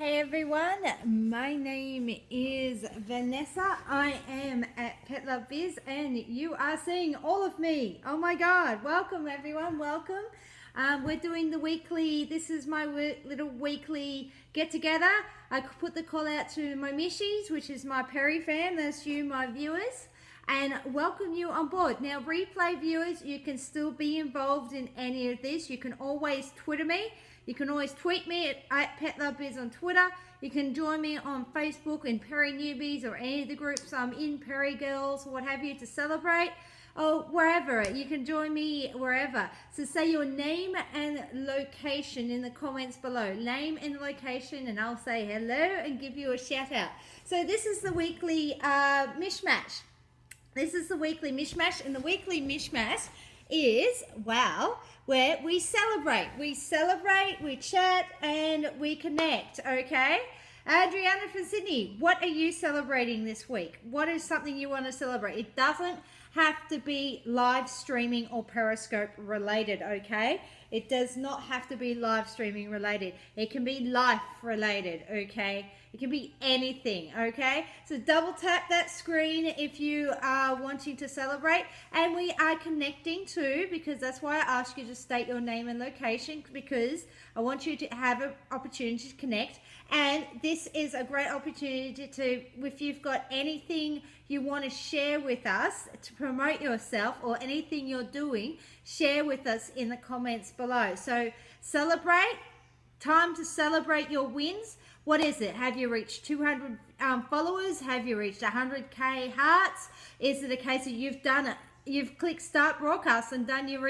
Hey everyone, my name is Vanessa. I am at Pet Love Biz and you are seeing all of me. Oh my God, welcome everyone, welcome. We're doing the weekly, this is my little weekly get together. I put the call out to my Mishies, which is my Perry fam, that's you, my viewers, and welcome you on board. Now replay viewers, you can still be involved in any of this. You can always Twitter me. You can always tweet me at Pet Love Biz on Twitter. You can join me on Facebook in Perry Newbies or any of the groups I'm in, Perry Girls, what have you, to celebrate. Or wherever. You can join me wherever. So say your name and location in the comments below. Name and location, and I'll say hello and give you a shout out. So this is the weekly mishmash. This is the weekly mishmash, and the weekly mishmash is, wow, where we celebrate, we chat, and we connect, okay? Adriana from Sydney, what are you celebrating this week? What is something you want to celebrate? It doesn't have to be live streaming or Periscope related, okay? It does not have to be live streaming related. It can be life related, okay? It can be anything, okay? So double tap that screen if you are wanting to celebrate. And we are connecting too, because that's why I ask you to state your name and location, because I want you to have an opportunity to connect. And this is a great opportunity to, if you've got anything you want to share with us to promote yourself or anything you're doing, share with us in the comments below. So celebrate, time to celebrate your wins. What is it? Have you reached 200 followers? Have you reached 100K hearts? Is it a case of you've done it? You've clicked start broadcast and done your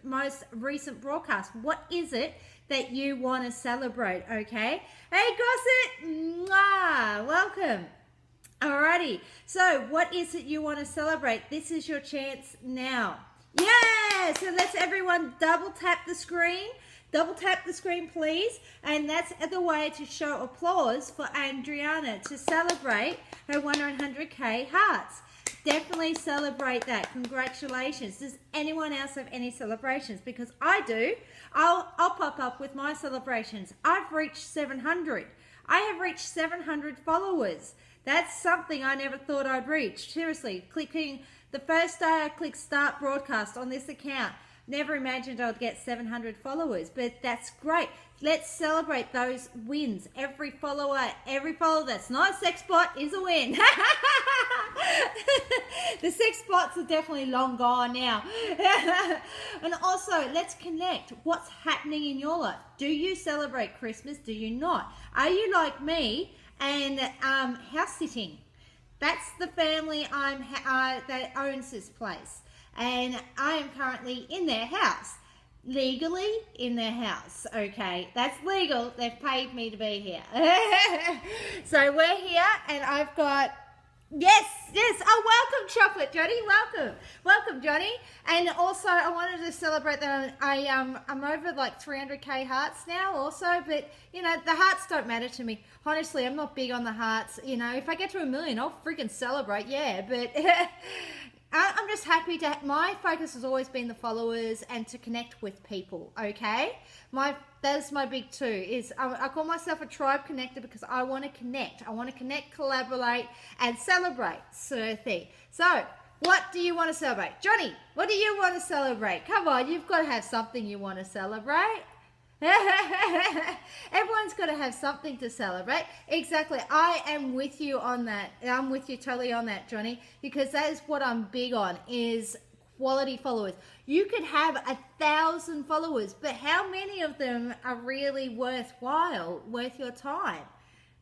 most recent broadcast. What is it that you want to celebrate? Okay. Hey, Gossip, mwah, welcome. Alrighty. So what is it you want to celebrate? This is your chance now. Yeah. So let's everyone double tap the screen. Double tap the screen, please. And that's the way to show applause for Adriana to celebrate her 100K hearts. Definitely celebrate that. Congratulations. Does anyone else have any celebrations? Because I do. I'll pop up with my celebrations. I've reached 700. I have reached 700 followers. That's something I never thought I'd reach. Seriously, clicking the first day I clicked start broadcast on this account. Never imagined I'd get 700 followers, but that's great. Let's celebrate those wins. Every follower that's not a sex bot is a win. The sex bots are definitely long gone now. And also, let's connect. What's happening in your life? Do you celebrate Christmas? Do you not? Are you like me and house sitting? That's the family that owns this place. And I am currently in their house, legally in their house, okay? That's legal. They've paid me to be here. So we're here, and I've got, yes. Oh, welcome, Chocolate Johnny, welcome, Johnny. And also, I wanted to celebrate that I'm over like 300K hearts now also, but you know, the hearts don't matter to me. Honestly, I'm not big on the hearts. You know, if I get to 1 million, I'll freaking celebrate, yeah, but I'm just happy to, my focus has always been the followers and to connect with people, okay? That's my big two, is I call myself a tribe connector because I want to connect. I want to connect, collaborate, and celebrate, sort of thing. So, what do you want to celebrate? Johnny, what do you want to celebrate? Come on, you've got to have something you want to celebrate. Everyone's got to have something to celebrate. Exactly. I am with you on that. I'm with you totally on that, Johnny, because that is what I'm big on, is quality followers. You could have 1,000 followers, but how many of them are really worthwhile, worth your time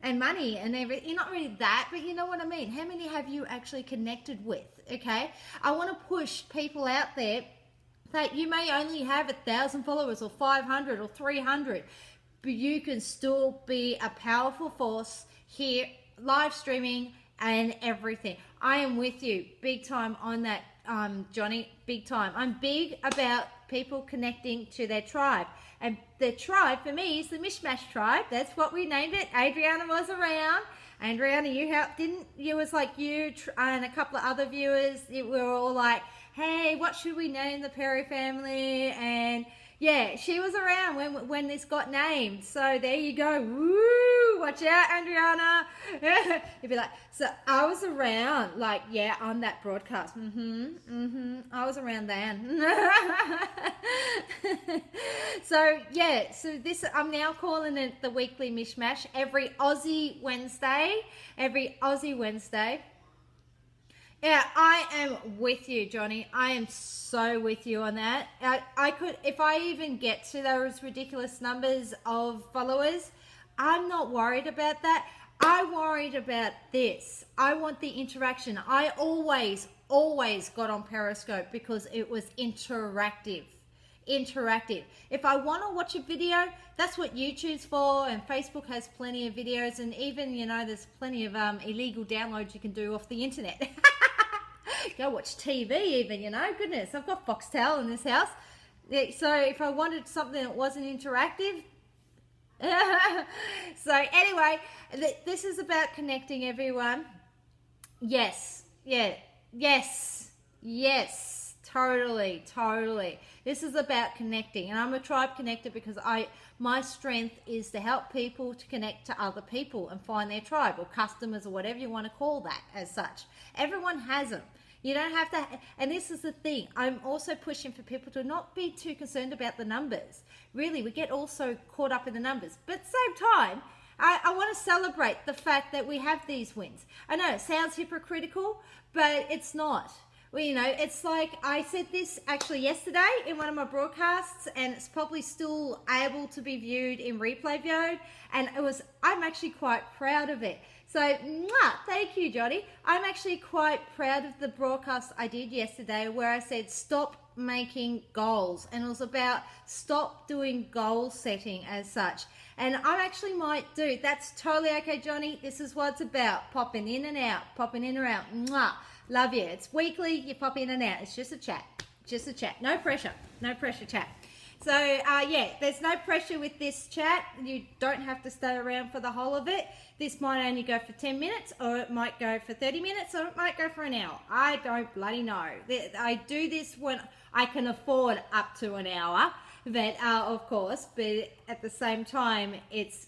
and money and everything? You're not really that, but you know what I mean. How many have you actually connected with? Okay. I want to push people out there that you may only have 1,000 followers or 500 or 300, but you can still be a powerful force here, live streaming and everything. I am with you big time on that, Johnny, big time. I'm big about people connecting to their tribe, and the tribe for me is the Mishmash tribe. That's what we named it. Adriana was around. Adriana, you helped, didn't you? Was like you and a couple of other viewers. We were all like, hey, what should we name the Perry family? And yeah, she was around when this got named. So there you go. Woo! watch out, Adriana. You'd be like, so I was around, like, yeah, on that broadcast. I was around then. So, yeah, so this, I'm now calling it the weekly mishmash every Aussie Wednesday. Yeah, I am with you, Johnny. I am so with you on that. I could, if I even get to those ridiculous numbers of followers, I'm not worried about that. I'm worried about this. I want the interaction. I always got on Periscope because it was interactive. If I want to watch a video, that's what YouTube's for, and Facebook has plenty of videos, and even, you know, there's plenty of illegal downloads you can do off the internet. Go watch TV even, you know, goodness, I've got Foxtel in this house. Yeah, so if I wanted something that wasn't interactive. So anyway, this is about connecting everyone. Yes, totally. This is about connecting, and I'm a tribe connector because my strength is to help people to connect to other people and find their tribe or customers or whatever you want to call that as such. Everyone has them. You don't have to, and this is the thing, I'm also pushing for people to not be too concerned about the numbers. Really, we get also caught up in the numbers, but at the same time, I want to celebrate the fact that we have these wins. I know it sounds hypocritical, but it's not. Well, you know, it's like I said this actually yesterday in one of my broadcasts, and it's probably still able to be viewed in replay mode, and I'm actually quite proud of it. So, thank you, Johnny. I'm actually quite proud of the broadcast I did yesterday where I said stop making goals, and it was about stop doing goal setting as such. And I actually might do, that's totally okay, Johnny. This is what it's about, popping in and out, popping in and out. Love you. It's weekly, you pop in and out. It's just a chat, no pressure chat. So yeah, there's no pressure with this chat. You don't have to stay around for the whole of it. This might only go for 10 minutes, or it might go for 30 minutes, or it might go for an hour. I don't bloody know. I do this when I can afford up to an hour, but of course, but at the same time, it's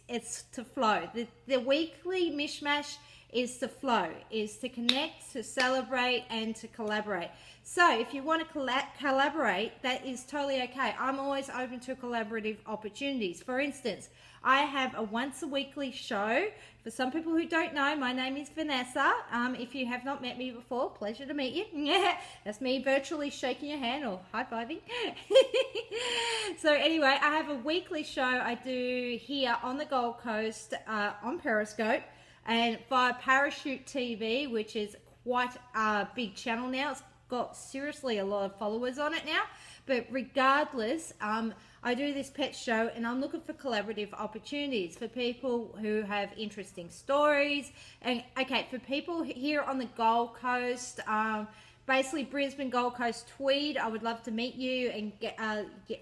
to flow. The weekly mishmash is to flow, is to connect, to celebrate, and to collaborate. So if you want to collaborate, that is totally okay. I'm always open to collaborative opportunities. For instance, I have a once a weekly show. For some people who don't know, my name is Vanessa. If you have not met me before, pleasure to meet you. That's me virtually shaking your hand or high-fiving. So anyway, I have a weekly show I do here on the Gold Coast on Periscope, and via Parachute TV, which is quite a big channel now. It's got seriously a lot of followers on it now. But regardless, I do this pet show, and I'm looking for collaborative opportunities for people who have interesting stories. And okay, for people here on the Gold Coast, basically Brisbane, Gold Coast, Tweed, I would love to meet you and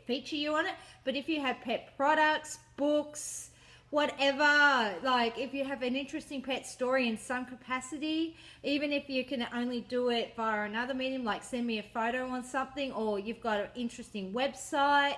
feature you on it. But if you have pet products, books, whatever, like if you have an interesting pet story in some capacity, even if you can only do it via another medium, like send me a photo on something, or you've got an interesting website,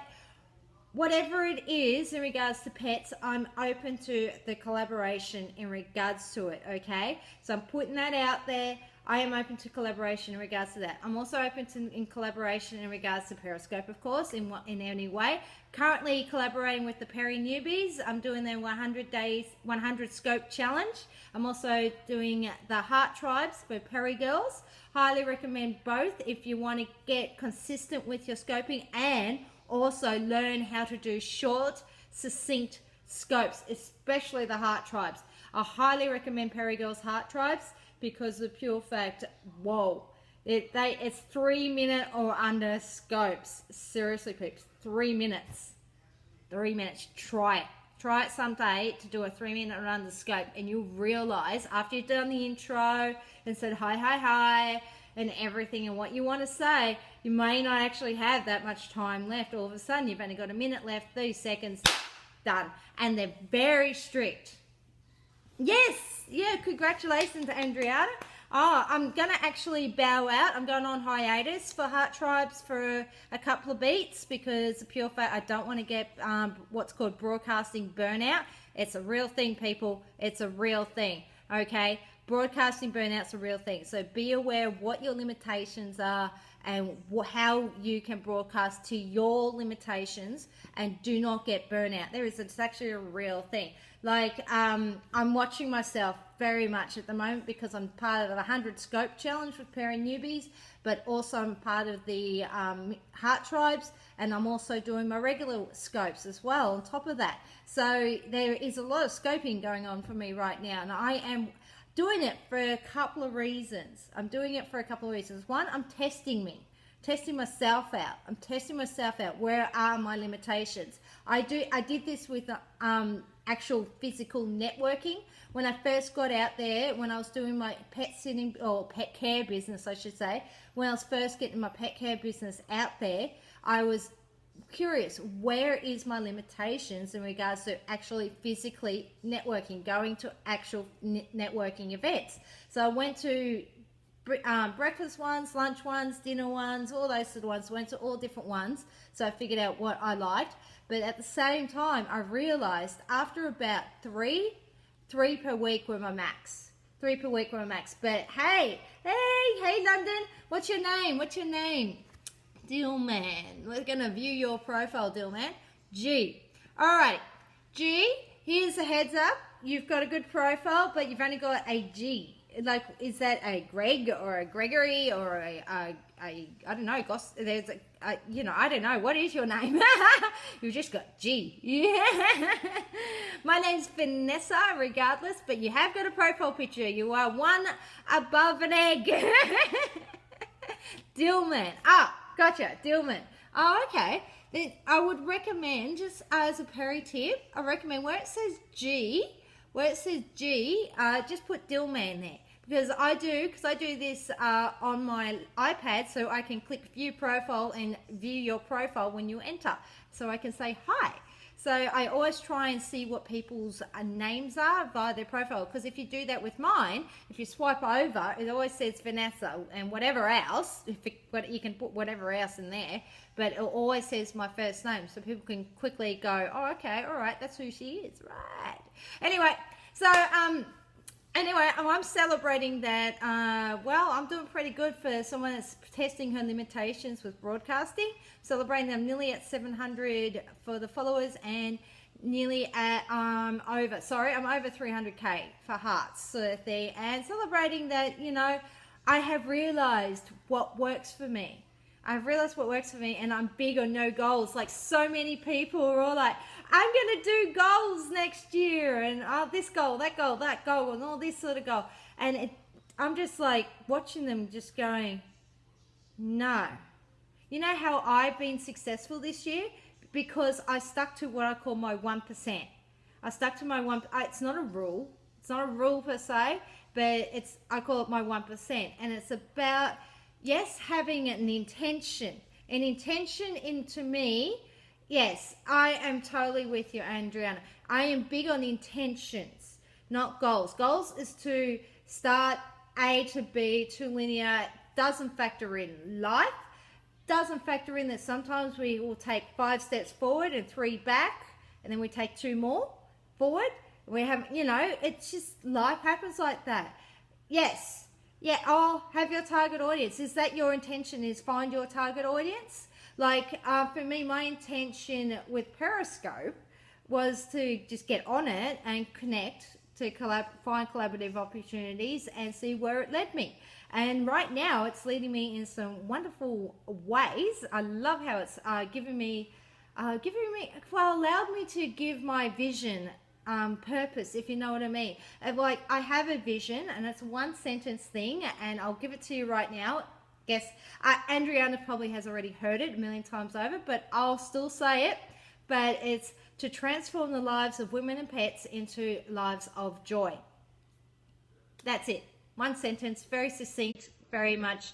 whatever it is in regards to pets, I'm open to the collaboration in regards to it, okay? So I'm putting that out there. I am open to collaboration in regards to that. I'm also open to in collaboration in regards to Periscope, of course, in any way. Currently collaborating with the Peri Newbies. I'm doing their 100 scope challenge. I'm also doing the Heart Tribes for Peri Girls. Highly recommend both if you want to get consistent with your scoping and also learn how to do short, succinct scopes, especially the Heart Tribes. I highly recommend Peri Girls Heart Tribes, because of the pure fact, whoa, it's 3 minute or under scopes. Seriously, peeps, 3 minutes. 3 minutes. Try it someday to do a 3 minute or under scope, and you'll realize after you've done the intro and said hi and everything and what you want to say, you may not actually have that much time left. All of a sudden, you've only got a minute left, 30 seconds, done. And they're very strict. Yes, yeah, congratulations, Andriana. Oh, I'm going to actually bow out. I'm going on hiatus for Heart Tribes for a couple of beats because the pure fact I don't want to get what's called broadcasting burnout. It's a real thing, people. It's a real thing, okay? Broadcasting burnout's a real thing. So be aware of what your limitations are and how you can broadcast to your limitations and do not get burnout. It's actually a real thing. Like, I'm watching myself very much at the moment because I'm part of the 100 Scope Challenge with pairing newbies, but also I'm part of the Heart Tribes, and I'm also doing my regular scopes as well on top of that. So there is a lot of scoping going on for me right now, and I am doing it for a couple of reasons. One, I'm testing myself out. I'm testing myself out. Where are my limitations? I did this with actual physical networking. When I first got out there, when I was doing my pet sitting or pet care business, I should say, when I was first getting my pet care business out there, I was curious, where is my limitations in regards to actually physically networking, going to actual networking events. So I went to breakfast ones, lunch ones, dinner ones, all those sort of ones. Went to all different ones, so I figured out what I liked. But at the same time, I realized after about three per week were my max. But hey, London, what's your name? Dillman. We're gonna view your profile, Dillman. G. Alright, G, here's a heads up. You've got a good profile, but you've only got a G. Like, is that a Greg or a Gregory or a I don't know, there's a I don't know, what is your name? You've just got G. Yeah. My name's Vanessa, regardless, but you have got a profile picture. You are one above an egg. Dillman. Gotcha, Dillman. Oh, okay. Then I would recommend, just as a peri tip, I recommend where it says G, just put Dillman there. Because I do this on my iPad, so I can click view profile and view your profile when you enter. So I can say hi. So I always try and see what people's names are via their profile. Because if you do that with mine, if you swipe over, it always says Vanessa and whatever else. You can put whatever else in there, but it always says my first name. So people can quickly go, oh, okay, all right, that's who she is, right? Anyway, so I'm celebrating that, I'm doing pretty good for someone that's testing her limitations with broadcasting. Celebrating I'm nearly at 700 for the followers and nearly at, I'm over 300K for hearts sort of thing. And celebrating that, I have realized what works for me. And I'm big on no goals. Like, so many people are all like, I'm going to do goals next year and this goal, that goal, and all this sort of goal. And I'm just like watching them just going, no. You know how I've been successful this year? Because I stuck to what I call my 1%. I stuck to my one. It's not a rule. It's not a rule per se, but I call it my 1%. And it's about, yes, having an intention. An intention into me. Yes, I am totally with you, Andriana. I am big on intentions, not goals. Goals is to start A to B, too linear, doesn't factor in life, doesn't factor in that sometimes we will take 5 steps forward and 3 back, and then we take 2 more forward. We have, it's just, life happens like that. Yes. Yeah, have your target audience. Is that your intention, is find your target audience? Like, for me, my intention with Periscope was to just get on it and connect, to find collaborative opportunities and see where it led me. And right now, it's leading me in some wonderful ways. I love how it's allowed me to give my vision purpose, if you know what I mean. Like, I have a vision, and it's a 1-sentence thing, and I'll give it to you right now. Guess Andriana probably has already heard it a million times over, but I'll still say it. But it's to transform the lives of women and pets into lives of joy. That's it. 1 sentence, very succinct, very much.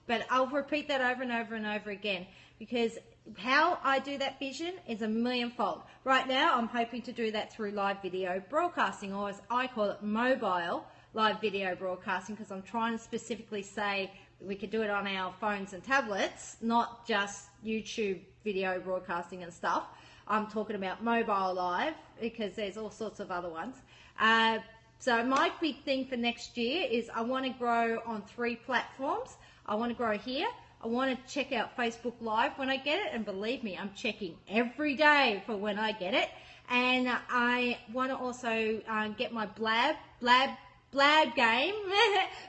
But I'll repeat that over and over and over again, because how I do that vision is a millionfold. Right now, I'm hoping to do that through live video broadcasting, or as I call it, mobile live video broadcasting, because I'm trying to specifically say we could do it on our phones and tablets, not just YouTube video broadcasting and stuff. I'm talking about mobile live, because there's all sorts of other ones. So my big thing for next year is I want to grow on 3 platforms. I want to grow here. I want to check out Facebook Live when I get it, and believe me, I'm checking every day for when I get it. And I want to also get my blab game,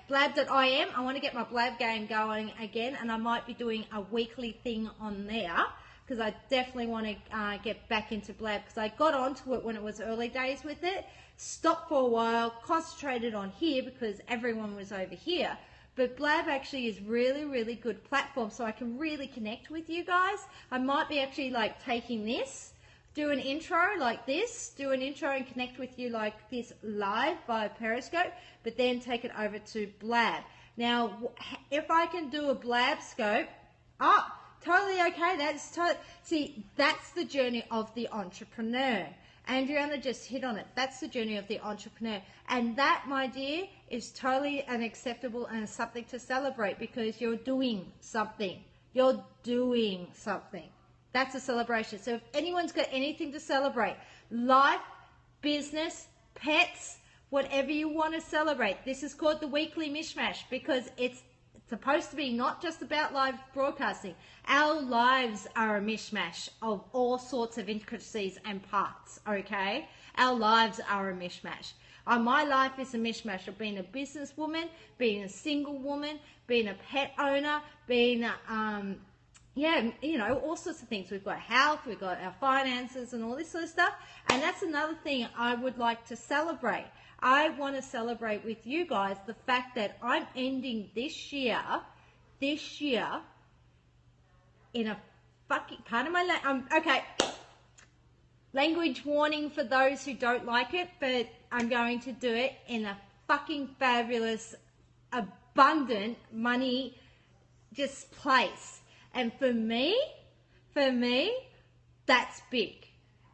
blab.im. I want to get my blab game going again, and I might be doing a weekly thing on there, because I definitely want to get back into blab, because I got onto it when it was early days with it, stopped for a while, concentrated on here because everyone was over here. But Blab actually is really, really good platform, so I can really connect with you guys. I might be actually like taking this, do an intro like this, do an intro and connect with you like this live via Periscope, but then take it over to Blab. Now, if I can do a Blab scope, totally okay. See, that's the journey of the entrepreneur. Adriana just hit on it. That's the journey of the entrepreneur. And that, my dear, is totally unacceptable and something to celebrate, because you're doing something. You're doing something. That's a celebration. So if anyone's got anything to celebrate, life, business, pets, whatever you want to celebrate, this is called the Weekly Mishmash, because it's supposed to be not just about live broadcasting. Our lives are a mishmash of all sorts of intricacies and parts, okay? Our lives are a mishmash. My life is a mishmash of being a businesswoman, being a single woman, being a pet owner, being, all sorts of things. We've got health, we've got our finances and all this sort of stuff. And that's another thing I would like to celebrate. I want to celebrate with you guys the fact that I'm ending this year in a fucking, pardon my okay, language warning for those who don't like it, but I'm going to do it in a fucking fabulous, abundant money just place. And for me, that's big.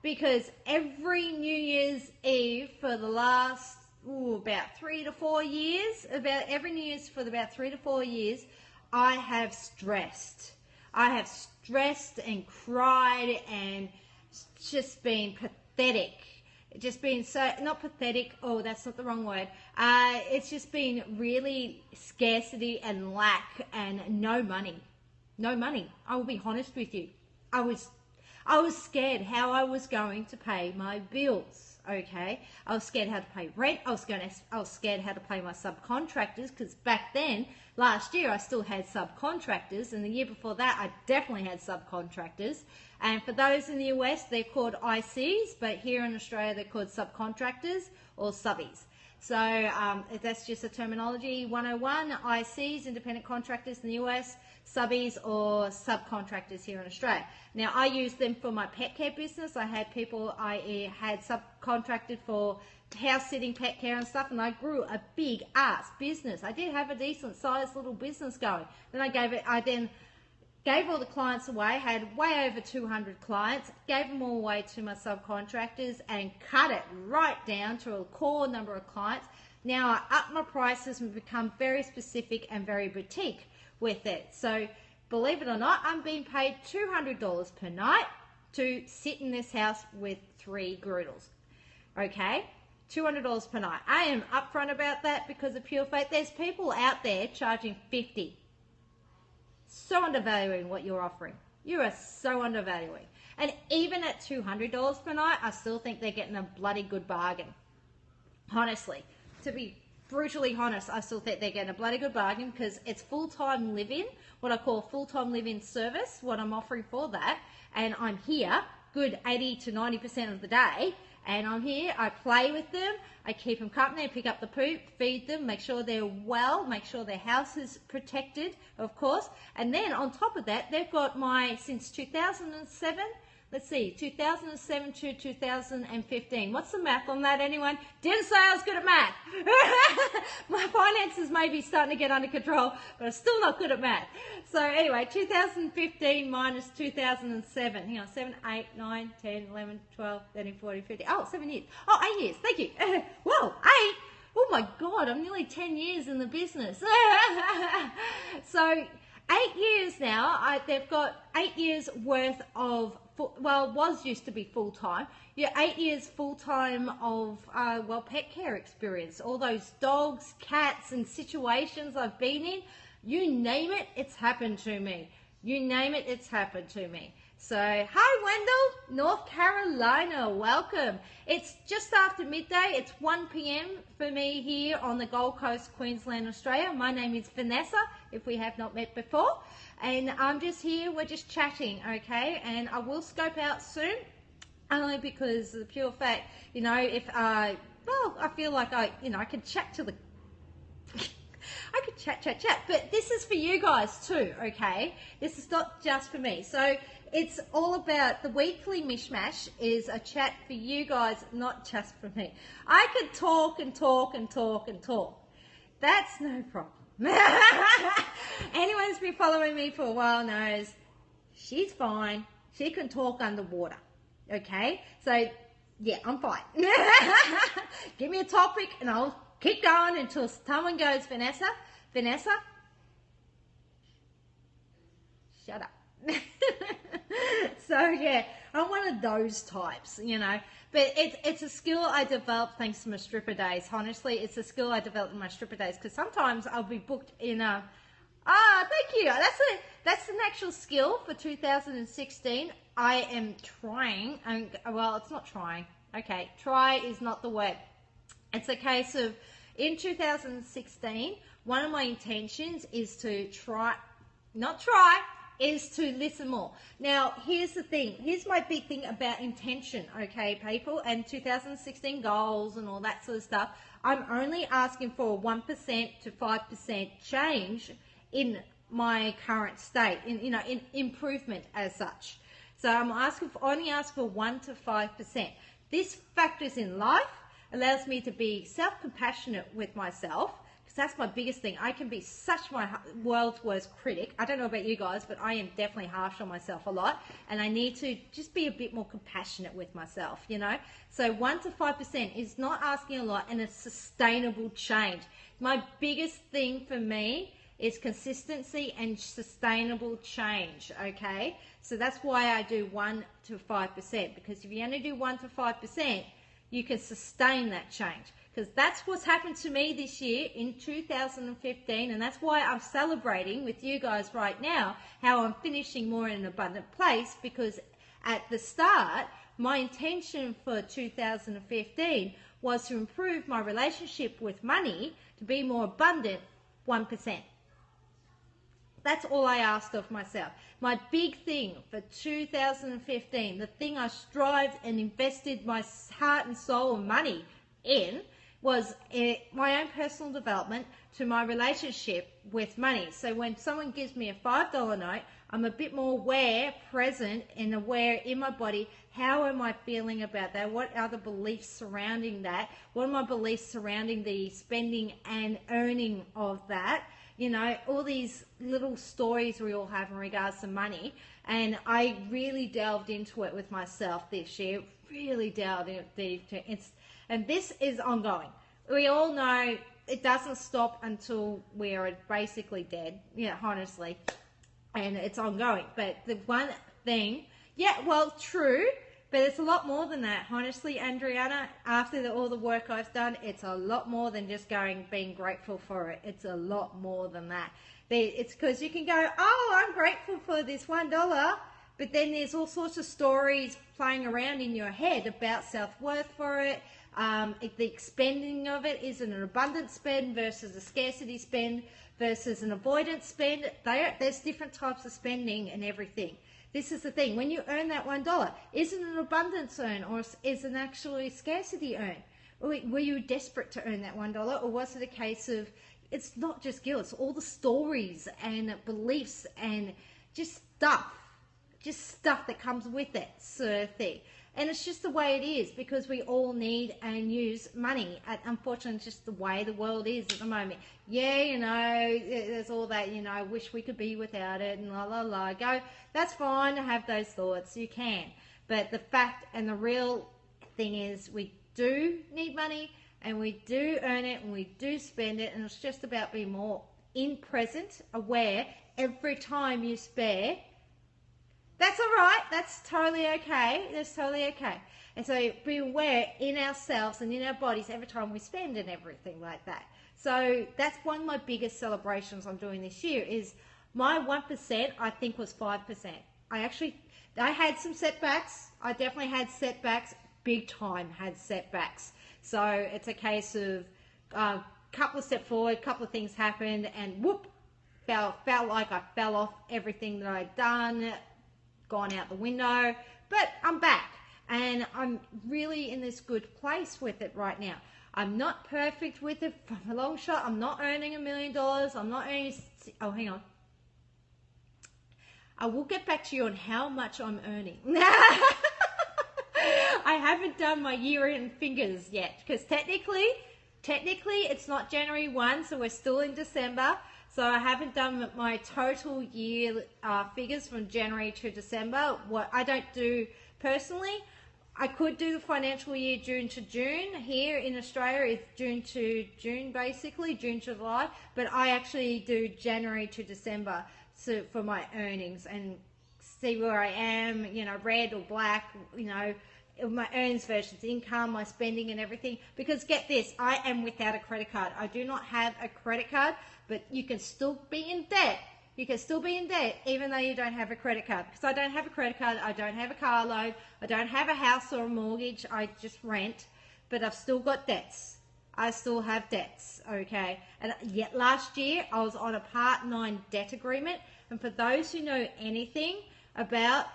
Because every New Year's Eve for the last, about 3 to 4 years, every New Year's for about 3 to 4 years, I have stressed. I have stressed and cried and just been pathetic. Just been so, not pathetic, that's not the wrong word. It's just been really scarcity and lack and no money. No money. I will be honest with you. I was scared how I was going to pay my bills, okay? I was scared how to pay rent. I was scared how to pay my subcontractors, because back then, last year, I still had subcontractors, and the year before that, I definitely had subcontractors. And for those in the US, they're called ICs, but here in Australia, they're called subcontractors or subbies. So that's just a terminology 101, ICs, independent contractors in the US, subbies or subcontractors here in Australia. Now, I use them for my pet care business. I had people I had subcontracted for house sitting, pet care and stuff, and I grew a big ass business. I did have a decent sized little business going. Then I then gave all the clients away, had way over 200 clients, gave them all away to my subcontractors and cut it right down to a core number of clients. Now I up my prices and become very specific and very boutique with it. So believe it or not, I'm being paid $200 per night to sit in this house with 3 groodles. Okay? $200 per night. I am upfront about that because of pure faith. There's people out there charging $50. So undervaluing what you're offering. You are so undervaluing. And even at $200 per night, I still think they're getting a bloody good bargain. Honestly, to be brutally honest, I still think they're getting a bloody good bargain, because it's full-time live-in, what I call full-time live-in service, what I'm offering for that. And I'm here good 80 to 90% of the day. And I'm here, I play with them, I keep them company, I pick up the poop, feed them, make sure they're well, make sure their house is protected, of course. And then on top of that, they've got my, since 2007, let's see, 2007 to 2015. What's the math on that, anyone? Didn't say I was good at math. My finances may be starting to get under control, but I'm still not good at math. So anyway, 2015 minus 2007. Hang on, 7, 8, 9, 10, 11, 12, 13, 14, 15. Oh, 7 years. Oh, 8 years. Thank you. Whoa, 8. Oh my God, I'm nearly 10 years in the business. So 8 years now, they've got 8 years worth of, used to be full-time. Yeah, 8 years full-time of, pet care experience. All those dogs, cats, and situations I've been in, you name it, it's happened to me. You name it, it's happened to me. So, hi Wendell, North Carolina, welcome. It's just after midday, it's 1 p.m. for me here on the Gold Coast, Queensland, Australia. My name is Vanessa, if we have not met before. And I'm just here, we're just chatting, okay? And I will scope out soon, only because of the pure fact, you know, if I feel like I can chat to the... I could chat, but this is for you guys too, okay? This is not just for me. So it's all about the weekly mishmash is a chat for you guys, not just for me. I could talk and talk and talk and talk. That's no problem. Anyone who's been following me for a while knows she's fine. She can talk underwater, okay? So yeah, I'm fine. Give me a topic and I'll keep going until someone goes, Vanessa, shut up. So yeah, I'm one of those types, you know, but it's a skill I developed thanks to my stripper days. Honestly, it's a skill I developed in my stripper days, because sometimes I'll be booked in a, thank you. That's an actual skill for 2016. I am trying, and well, it's not trying. Okay, try is not the word. It's a case of, in 2016, one of my intentions is to is to listen more. Now, here's the thing. Here's my big thing about intention, okay, people, and 2016 goals and all that sort of stuff. I'm only asking for a 1% to 5% change in my current state, in improvement as such. So I'm only asking for 1 to 5%. This factors in life, allows me to be self-compassionate with myself, because that's my biggest thing. I can be such my world's worst critic. I don't know about you guys, but I am definitely harsh on myself a lot, and I need to just be a bit more compassionate with myself, you know. So 1 to 5% is not asking a lot, and a sustainable change. My biggest thing for me is consistency and sustainable change, okay? So that's why I do 1 to 5%, because if you only do 1 to 5%, you can sustain that change, because that's what's happened to me this year in 2015, and that's why I'm celebrating with you guys right now how I'm finishing more in an abundant place, because at the start, my intention for 2015 was to improve my relationship with money to be more abundant 1%. That's all I asked of myself. My big thing for 2015, the thing I strived and invested my heart and soul and money in, was my own personal development to my relationship with money. So when someone gives me a $5 note, I'm a bit more aware, present, and aware in my body. How am I feeling about that? What are the beliefs surrounding that? What are my beliefs surrounding the spending and earning of that? You know, all these little stories we all have in regards to money. And I really delved into it with myself this year, really delved into it. And this is ongoing. We all know it doesn't stop until we're basically dead, honestly. And it's ongoing. But the one thing, true, but it's a lot more than that. Honestly, Adriana, after all the work I've done, it's a lot more than just being grateful for it. It's a lot more than that. It's because you can go, oh, I'm grateful for this $1, but then there's all sorts of stories playing around in your head about self-worth for it. The expending of it, is it an abundant spend versus a scarcity spend versus an avoidance spend? There's different types of spending and everything. This is the thing. When you earn that $1, is it an abundance earn, or is it actually scarcity earn? Were you desperate to earn that $1, or was it a case of, it's not just guilt, it's all the stories and beliefs and just stuff that comes with it, sort of thing. And it's just the way it is, because we all need and use money. Unfortunately, it's just the way the world is at the moment. Yeah, there's all that, I wish we could be without it and la la la. That's fine to have those thoughts, you can. But the fact and the real thing is, we do need money, and we do earn it and we do spend it, and it's just about being more in present, aware every time you spare. That's all right. That's totally okay. That's totally okay. And so be aware in ourselves and in our bodies every time we spend and everything like that. So that's one of my biggest celebrations I'm doing this year is my 1%, I think, was 5%. I had some setbacks. I definitely had setbacks, big time had setbacks. So it's a case of a couple of steps forward, a couple of things happened, and whoop, felt like I fell off everything that I'd done, gone out the window, but I'm back and I'm really in this good place with it right now. I'm not perfect with it from a long shot. I'm not earning $1 million. I'm not earning, oh, hang on. I will get back to you on how much I'm earning. I haven't done my year-end figures yet because technically it's not January 1, so we're still in December. So I haven't done my total year figures from January to December. What I don't do personally, I could do the financial year June to June. Here in Australia, it's June to June, basically, June to July. But I actually do January to December for my earnings and see where I am, you know, red or black, you know, my earnings versus income, my spending and everything. Because get this, I am without a credit card. I do not have a credit card, but you can still be in debt. You can still be in debt even though you don't have a credit card. Because I don't have a credit card, I don't have a car loan, I don't have a house or a mortgage, I just rent, but I've still got debts. I still have debts, okay? And yet last year I was on a Part 9 debt agreement, and for those who know anything about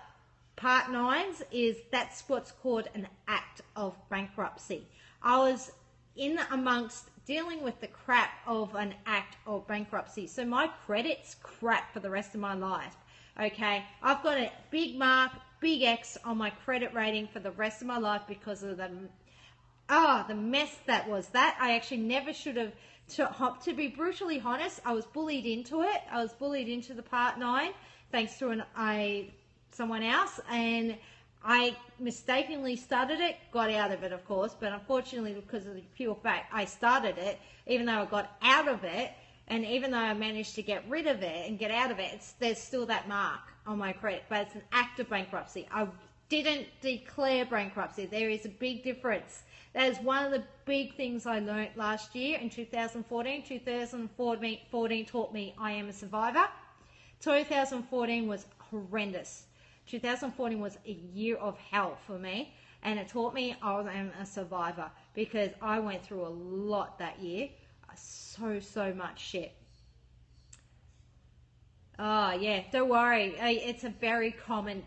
Part 9s, that's what's called an act of bankruptcy. I was in amongst dealing with the crap of an act of bankruptcy. So my credit's crap for the rest of my life, okay? I've got a big mark, big X on my credit rating for the rest of my life because of the mess that was that. I actually never should have, to be brutally honest, I was bullied into it. I was bullied into the Part 9 thanks to someone else, and I mistakenly started it, got out of it, of course, but unfortunately, because of the pure fact I started it, even though I got out of it, and even though I managed to get rid of it and get out of it, there's still that mark on my credit, but it's an act of bankruptcy. I didn't declare bankruptcy. There is a big difference. That is one of the big things I learned last year in 2014. 2014 taught me I am a survivor. 2014 was horrendous. 2014 was a year of hell for me, and it taught me I am a survivor because I went through a lot that year. So much shit. Oh yeah, don't worry. It's a very common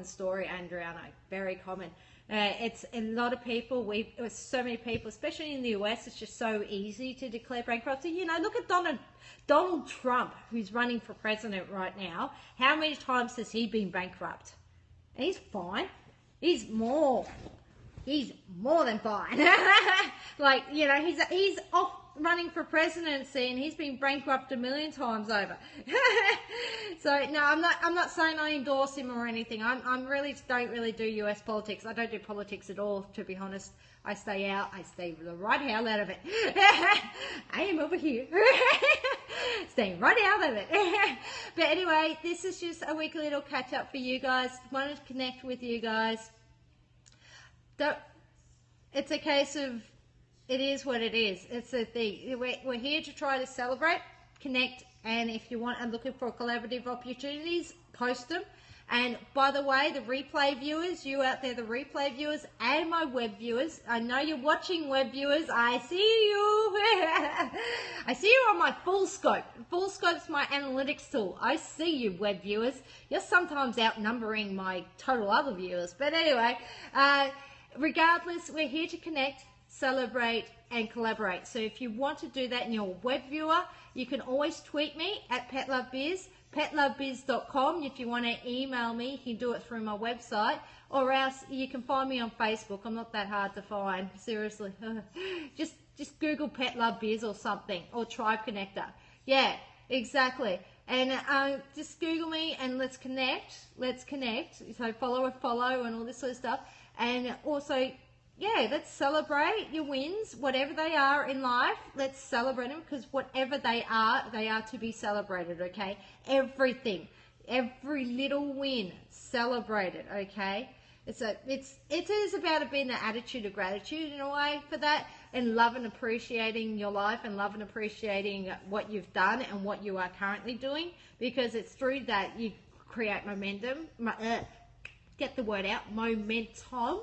story, Andriano. Very common. It's a lot of people. So many people, especially in the US, it's just so easy to declare bankruptcy. You know, look at Donald Trump, who's running for president right now. How many times has he been bankrupt? And he's fine. He's more than fine. Like, you know, he's off running for presidency and he's been bankrupt 1,000,000 times over. So no, I'm not saying I endorse him or anything. I'm really don't really do US politics. I don't do politics at all, to be honest. I stay out. I stay the right hell out of it. I am over here. Staying right out of it. But anyway, this is just a weekly little catch up for you guys. Wanted to connect with you guys. It's a case of, it is what it is. It's a thing. We're here to try to celebrate, connect, and if you want and looking for collaborative opportunities, post them. And by the way, the replay viewers, you out there, the replay viewers and my web viewers, I know you're watching, web viewers. I see you. I see you on my full scope. Full scope's my analytics tool. I see you, web viewers. You're sometimes outnumbering my total other viewers. But anyway, regardless, we're here to connect, celebrate, and collaborate. So if you want to do that in your web viewer, you can always tweet me at PetLoveBiz, petlovebiz.com. If you want to email me, you can do it through my website, or else you can find me on Facebook. I'm not that hard to find, seriously. just Google Pet Love Biz or something, or Tribe Connector. Yeah, exactly. And just Google me and let's connect. So follow and all this sort of stuff. And also, yeah, let's celebrate your wins, whatever they are in life. Let's celebrate them, because whatever they are to be celebrated, okay? Everything, every little win, celebrated, okay? It is about being an attitude of gratitude in a way for that, and love and appreciating your life, and love and appreciating what you've done and what you are currently doing, because it's through that you create momentum. Get the word out, momentum.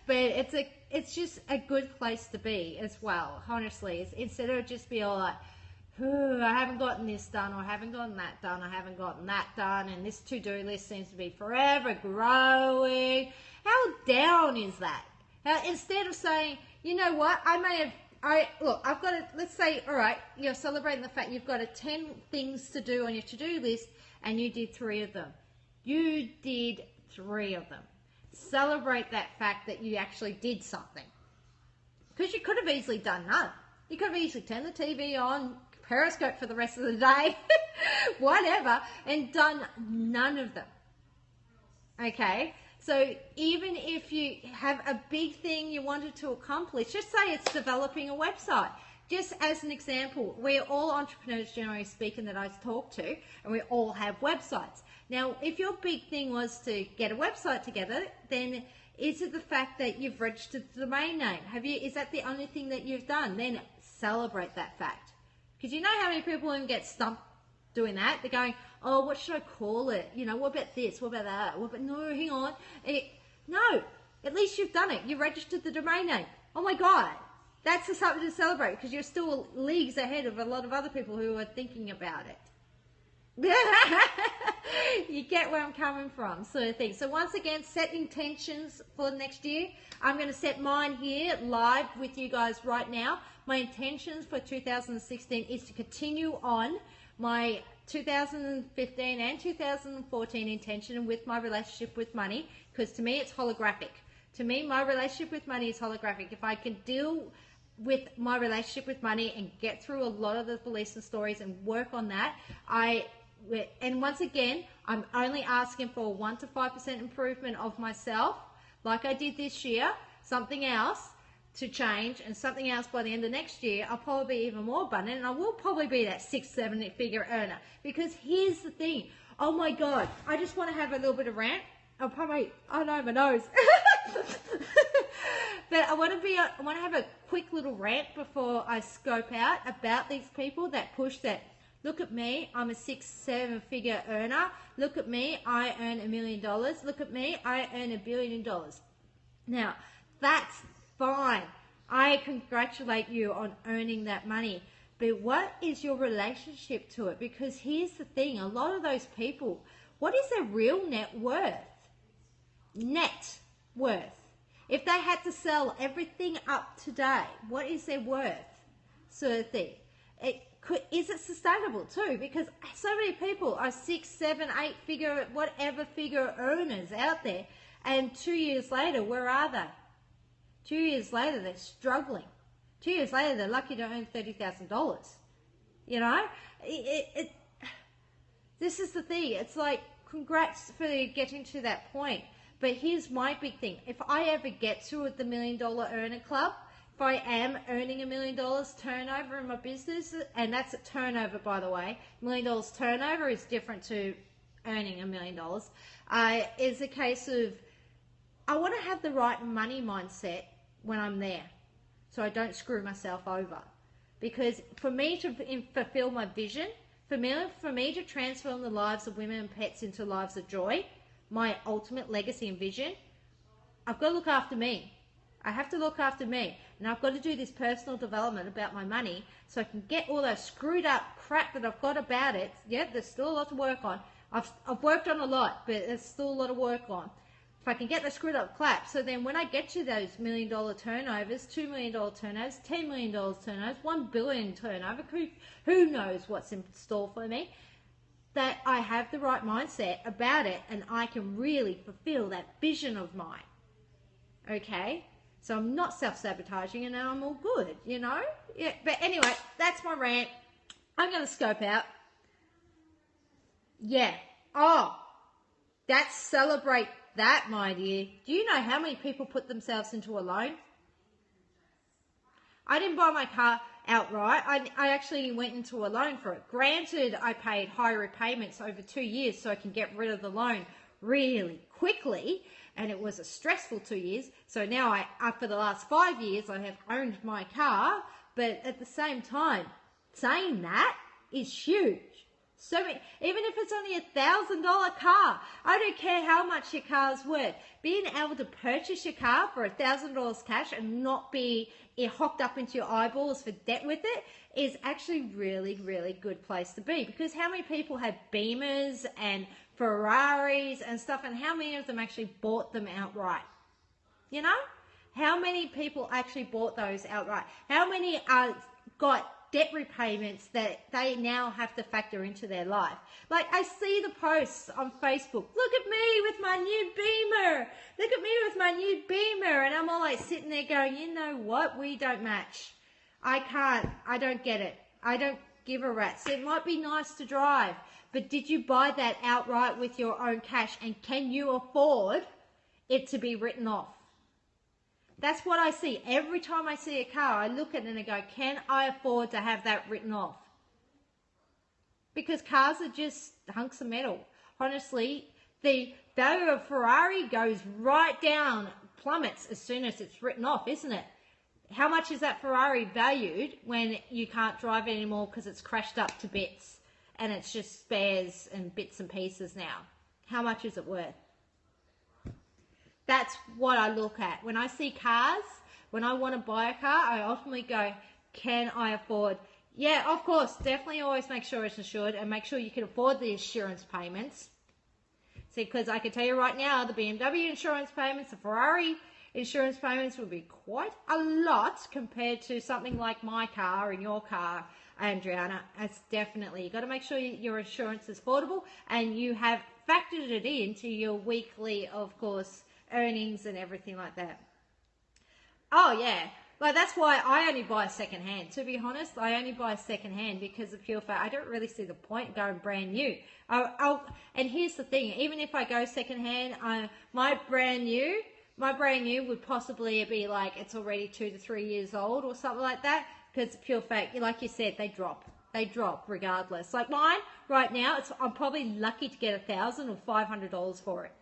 But it's just a good place to be as well, honestly. It's, instead of just be all like, I haven't gotten this done, or I haven't gotten that done, I haven't gotten that done, and this to-do list seems to be forever growing. How down is that? Instead of saying, you know what, I've got to, let's say, all right, you're celebrating the fact you've got 10 things to do on your to-do list, and you did 3 of them. You did 3 of them. Celebrate that fact that you actually did something. Because you could have easily done none. You could have easily turned the TV on, Periscope for the rest of the day, whatever, and done none of them. Okay? So even if you have a big thing you wanted to accomplish, just say it's developing a website. Just as an example, we're all entrepreneurs, generally speaking, that I talk to, and we all have websites. Now, if your big thing was to get a website together, then is it the fact that you've registered the domain name? Is that the only thing that you've done? Then celebrate that fact. Because you know how many people even get stumped doing that? They're going, oh, what should I call it? You know, what about this? What about that? What about, no, hang on. No, at least you've done it. You registered the domain name. Oh my God. That's something to celebrate, because you're still leagues ahead of a lot of other people who are thinking about it. You get where I'm coming from, sort of thing. So once again, set intentions for next year. I'm going to set mine here live with you guys right now. My intentions for 2016 is to continue on my 2015 and 2014 intention with my relationship with money, because to me it's holographic. To me, my relationship with money is holographic. If I can deal with my relationship with money and get through a lot of the beliefs and stories and work on that, and once again, I'm only asking for a 1 to 5% improvement of myself, like I did this year, something else to change, and something else by the end of next year. I'll probably be even more abundant, and I will probably be that 6-7 figure earner. Because here's the thing, oh my God, I just want to have a little bit of rant. I know my nose. But I want to have a quick little rant before I scope out about these people that push that. Look at me, I'm a 6-7 figure earner. Look at me, I earn $1 million. Look at me, I earn $1 billion. Now, that's fine. I congratulate you on earning that money. But what is your relationship to it? Because here's the thing, a lot of those people, what is their real net worth? Net worth. If they had to sell everything up today, what is their worth? Sort of thing. Is it sustainable too? Because so many people are 6, 7, 8 figure, whatever figure earners out there, and 2 years later, where are they? 2 years later, they're struggling. 2 years later, they're lucky to earn $30,000. You know, this is the thing. It's like, congrats for getting to that point. But here's my big thing. If I ever get to the $1 Million Earner Club, if I am earning $1 million turnover in my business, and that's a turnover, by the way, $1 million turnover is different to earning $1 million, is a case of, I want to have the right money mindset when I'm there, so I don't screw myself over. Because for me to fulfill my vision, for me to transform the lives of women and pets into lives of joy, my ultimate legacy and vision, I've got to look after me. I have to look after me, and I've got to do this personal development about my money so I can get all that screwed up crap that I've got about it. Yeah, there's still a lot to work on. I've worked on a lot, but there's still a lot of work on. If I can get the screwed up crap, so then when I get to those $1 million turnovers, $2 million turnovers, $10 million turnovers, $1 billion turnover, who knows what's in store for me, that I have the right mindset about it, and I can really fulfill that vision of mine. Okay? So I'm not self-sabotaging, and I'm all good, you know? Yeah, but anyway, that's my rant. I'm going to scope out. Yeah. Oh, that's celebrate that, my dear, do you know how many people put themselves into a loan? I didn't buy my car outright. I actually went into a loan for it. Granted, I paid high repayments over 2 years so I can get rid of the loan really quickly, and it was a stressful 2 years. So now for the last 5 years, I have owned my car, but at the same time, saying that is huge. So even if it's only $1,000 car, I don't care how much your car's worth. Being able to purchase your car for $1,000 cash and not be hocked up into your eyeballs for debt with it is actually really, really good place to be. Because how many people have Beamers and Ferraris and stuff, and how many of them actually bought them outright? You know, how many people actually bought those outright? How many got debt repayments that they now have to factor into their life? Like, I see the posts on Facebook, look at me with my new Beamer, look at me with my new Beamer, and I'm all like sitting there going, you know what, we don't match. I don't get it. I don't give a rat's. It might be nice to drive, but did you buy that outright with your own cash, and can you afford it to be written off? That's what I see. Every time I see a car, I look at it and I go, can I afford to have that written off? Because cars are just hunks of metal. Honestly, the value of Ferrari goes right down, plummets as soon as it's written off, isn't it? How much is that Ferrari valued when you can't drive it anymore because it's crashed up to bits and it's just spares and bits and pieces now? How much is it worth? That's what I look at. When I see cars, when I want to buy a car, I ultimately go, can I afford? Yeah, of course, definitely always make sure it's insured and make sure you can afford the insurance payments. See, because I can tell you right now, the BMW insurance payments, the Ferrari insurance payments will be quite a lot compared to something like my car and your car, Adriana. It's definitely, you've got to make sure your insurance is affordable and you have factored it into your weekly, of course, earnings and everything like that. Oh yeah, like that's why I only buy secondhand. To be honest, I only buy secondhand because of pure fact I don't really see the point going brand new. And here's the thing: even if I go secondhand, my brand new would possibly be like it's already 2 to 3 years old or something like that. Because pure fact, like you said, they drop regardless. Like mine right now, I'm probably lucky to get $1,000 or $500 for it.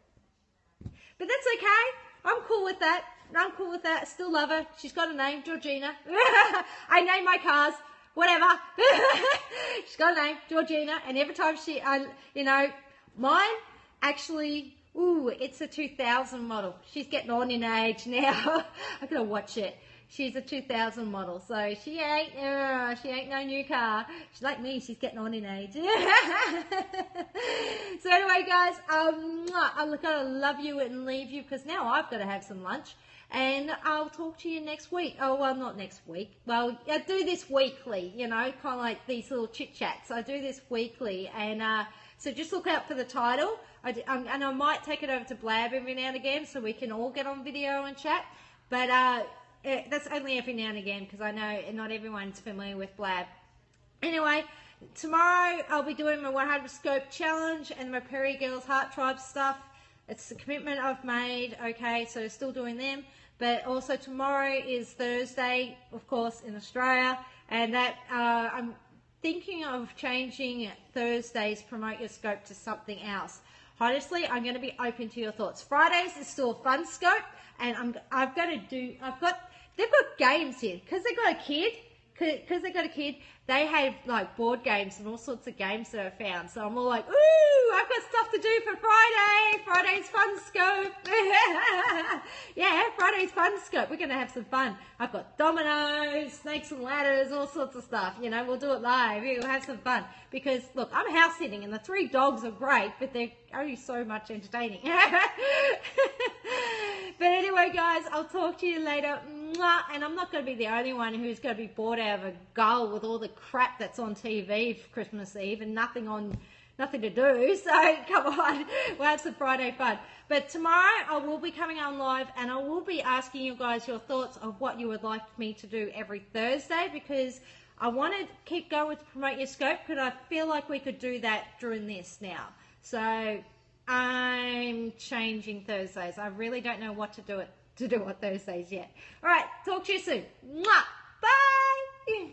But that's okay. I'm cool with that. I still love her. She's got a name, Georgina. I name my cars, whatever. She's got a name, Georgina. And every time mine actually, it's a 2000 model. She's getting on in age now. I gotta watch it. She's a 2000 model, so she ain't no new car. She's like me, she's getting on in age. So anyway, guys, I'm gonna love you and leave you because now I've got to have some lunch, and I'll talk to you next week. Oh, well, not next week. Well, I do this weekly, kind of like these little chit chats. I do this weekly, and so just look out for the title. And I might take it over to Blab every now and again, so we can all get on video and chat. But that's only every now and again because I know not everyone's familiar with Blab. Anyway, tomorrow I'll be doing my 100 scope challenge and my Prairie Girls Heart Tribe stuff. It's a commitment I've made, okay, so still doing them. But also tomorrow is Thursday, of course, in Australia, and that I'm thinking of changing Thursday's Promote Your Scope to something else. Honestly, I'm going to be open to your thoughts. Fridays is still a fun scope, and they've got games here because they got a kid. They have like board games and all sorts of games that I found. So I'm all like, ooh, I've got stuff to do for Friday. Friday's fun scope. Yeah, Friday's fun scope. We're gonna have some fun. I've got dominoes, snakes and ladders, all sorts of stuff. We'll do it live. We'll have some fun because look, I'm house sitting and the 3 dogs are great, but they're only so much entertaining. But anyway, guys, I'll talk to you later. And I'm not going to be the only one who's going to be bored out of a gull with all the crap that's on TV for Christmas Eve and nothing to do. So come on, we'll have some Friday fun. But tomorrow I will be coming on live and I will be asking you guys your thoughts of what you would like me to do every Thursday, because I want to keep going with Promote Your Scope, but I feel like we could do that during this now. So I'm changing Thursdays. I really don't know what to do on Thursdays yet. All right, talk to you soon. Mwah! Bye!